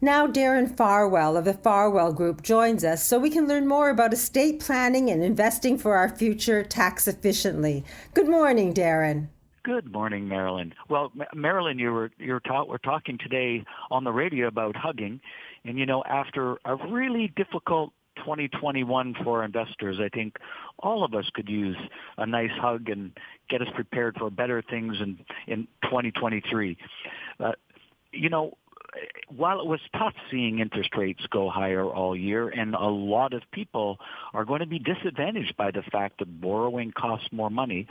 Now Darren Farwell of the Farwell Group joins us so we can learn more about estate planning and investing for our future tax efficiently. Good morning, Darren. Good morning, Marilyn. Well, Marilyn, we're talking today on the radio about hugging, and after a really difficult 2021 for investors, I think all of us could use a nice hug and get us prepared for better things in 2023. While it was tough seeing interest rates go higher all year, and a lot of people are going to be disadvantaged by the fact that borrowing costs more money,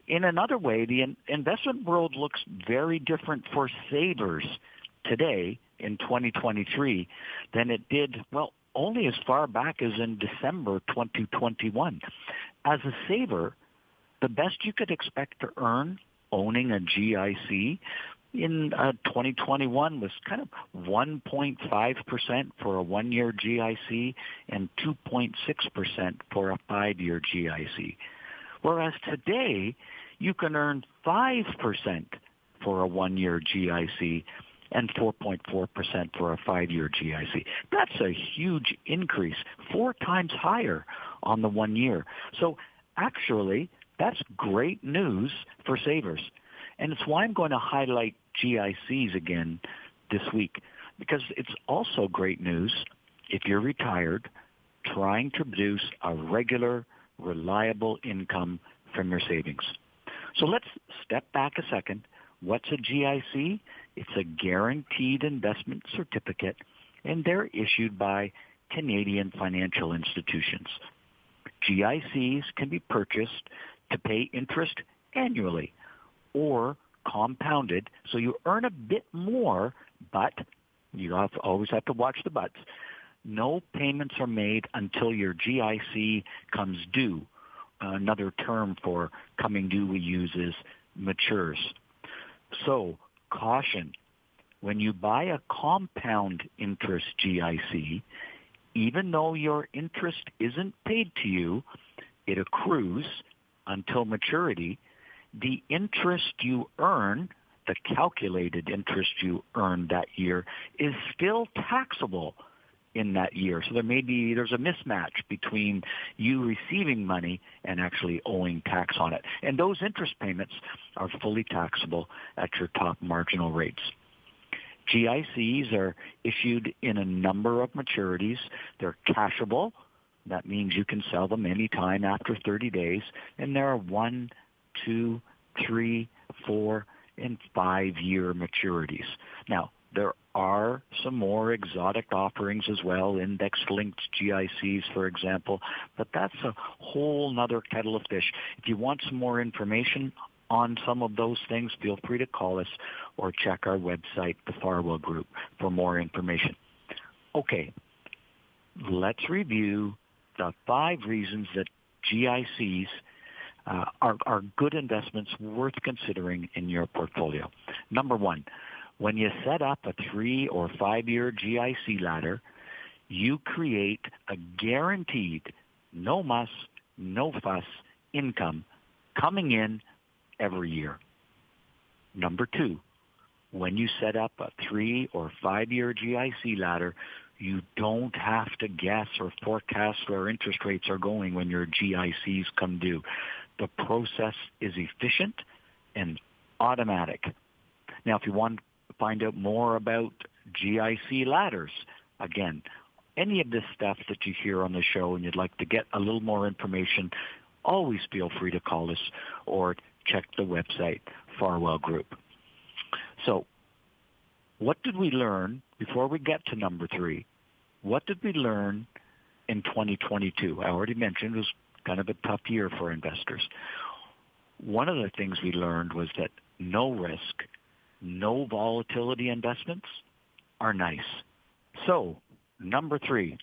in another way, the investment world looks very different for savers today in 2023 than it did, only as far back as in December 2021. As a saver, the best you could expect to earn owning a GIC in 2021 was kind of 1.5% for a one-year GIC and 2.6% for a five-year GIC. Whereas today, you can earn 5% for a one-year GIC and 4.4% for a five-year GIC. That's a huge increase, 4 times higher on the 1 year. So actually, that's great news for savers. And it's why I'm going to highlight GICs again this week, because it's also great news if you're retired trying to produce a regular, reliable income from your savings. So let's step back a second. What's a GIC? It's a guaranteed investment certificate, and they're issued by Canadian financial institutions. GICs can be purchased to pay interest annually or compounded, so you earn a bit more, but you always have to watch the buts. No payments are made until your GIC comes due. Another term for coming due we use is matures. So, caution, when you buy a compound interest GIC, even though your interest isn't paid to you, it accrues until maturity. The interest you earn, the calculated interest you earn that year, is still taxable in that year. So there's a mismatch between you receiving money and actually owing tax on it. And those interest payments are fully taxable at your top marginal rates. GICs are issued in a number of maturities. They're cashable. That means you can sell them anytime after 30 days. And there are 1, 2, 3, 4, and 5-year maturities. Now, there are some more exotic offerings as well, index-linked GICs, for example, but that's a whole nother kettle of fish. If you want some more information on some of those things, feel free to call us or check our website, the Farwell Group, for more information. Okay, let's review the 5 reasons that GICs are good investments worth considering in your portfolio. Number 1, when you set up a 3 or 5-year GIC ladder, you create a guaranteed, no muss, no fuss income coming in every year. Number 2, when you set up a 3 or 5-year GIC ladder, you don't have to guess or forecast where interest rates are going when your GICs come due. The process is efficient and automatic. Now, if you want to find out more about GIC ladders, again, any of this stuff that you hear on the show and you'd like to get a little more information, always feel free to call us or check the website, Farwell Group. So, what did we learn before we get to number 3? What did we learn in 2022? I already mentioned it was kind of a tough year for investors. One of the things we learned was that no risk, no volatility investments are nice. So, number 3,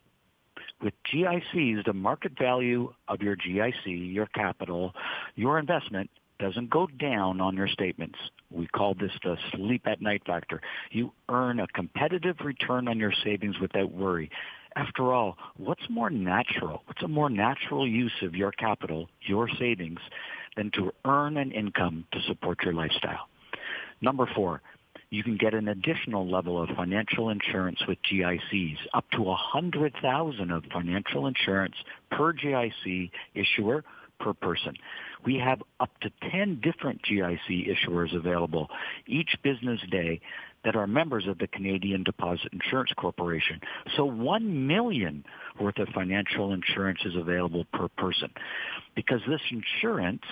with GICs, the market value of your GIC, your capital, your investment doesn't go down on your statements. We call this the sleep at night factor. You earn a competitive return on your savings without worry. After all, what's more natural? What's a more natural use of your capital, your savings, than to earn an income to support your lifestyle? Number 4, you can get an additional level of financial insurance with GICs, up to $100,000 of financial insurance per GIC issuer per person. We have up to 10 different GIC issuers available each business day that are members of the Canadian Deposit Insurance Corporation. So $1 million worth of financial insurance is available per person, because this insurance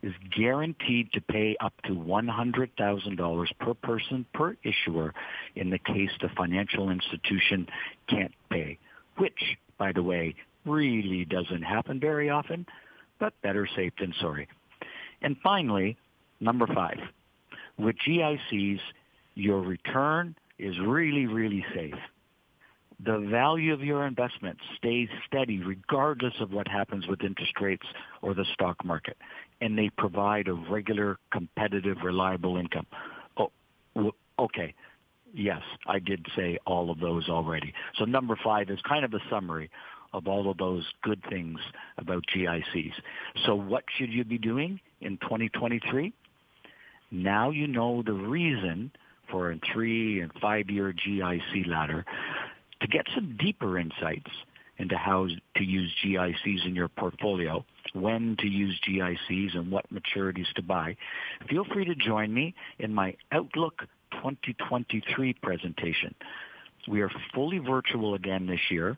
is guaranteed to pay up to $100,000 per person per issuer in the case the financial institution can't pay, which, by the way, really doesn't happen very often, but better safe than sorry. And finally, number 5, with GICs, your return is really, really safe. The value of your investment stays steady regardless of what happens with interest rates or the stock market, and they provide a regular, competitive, reliable income. Oh, okay. Yes, I did say all of those already. So number 5 is kind of a summary of all of those good things about GICs. So what should you be doing in 2023? Now you know the reason for a 3- and 5-year GIC ladder. To get some deeper insights into how to use GICs in your portfolio, when to use GICs, and what maturities to buy, feel free to join me in my Outlook 2023 presentation. We are fully virtual again this year.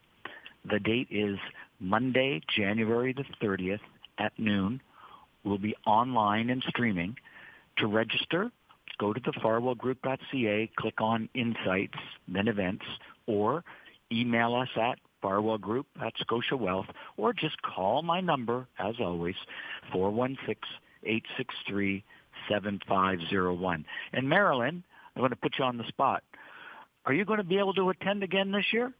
The date is Monday, January the 30th at noon. We'll be online and streaming. To register, go to thefarwellgroup.ca, click on Insights, then Events, or email us at farwellgroup@scotiawealth, or just call my number, as always, 416-863-7501. And Marilyn, I'm going to put you on the spot. Are you going to be able to attend again this year?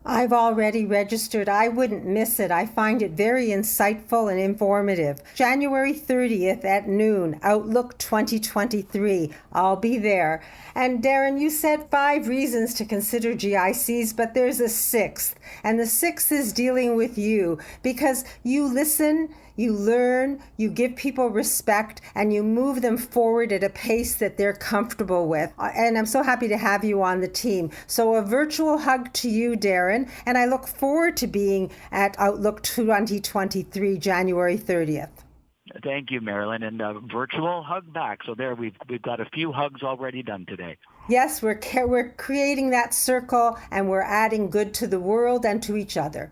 I've already registered. I wouldn't miss it. I find it very insightful and informative. January 30th at noon, Outlook 2023. I'll be there. And Darren, you said 5 reasons to consider GICs, but there's a 6th. And the 6th is dealing with you, because you listen, you learn, you give people respect, and you move them forward at a pace that they're comfortable with. And I'm so happy to have you on the team. So a virtual hug to you, Darren, and I look forward to being at Outlook 2023, January 30th. Thank you, Marilyn, and a virtual hug back. So there, we've got a few hugs already done today. Yes, we're creating that circle, and we're adding good to the world and to each other.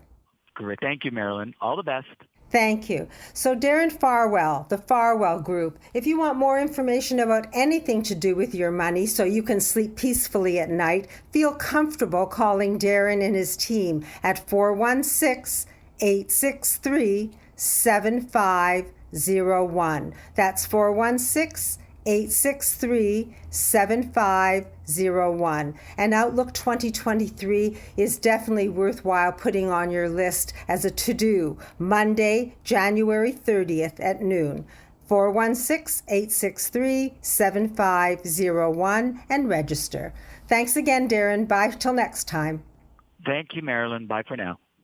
Great. Thank you, Marilyn. All the best. Thank you. So Darren Farwell, the Farwell Group. If you want more information about anything to do with your money so you can sleep peacefully at night, feel comfortable calling Darren and his team at 416-863-7501. That's 416-863-7501. And Outlook 2023 is definitely worthwhile putting on your list as a to-do, Monday, January 30th at noon. 416-863-7501 and register. Thanks again, Darren. Bye till next time. Thank you, Marilyn. Bye for now.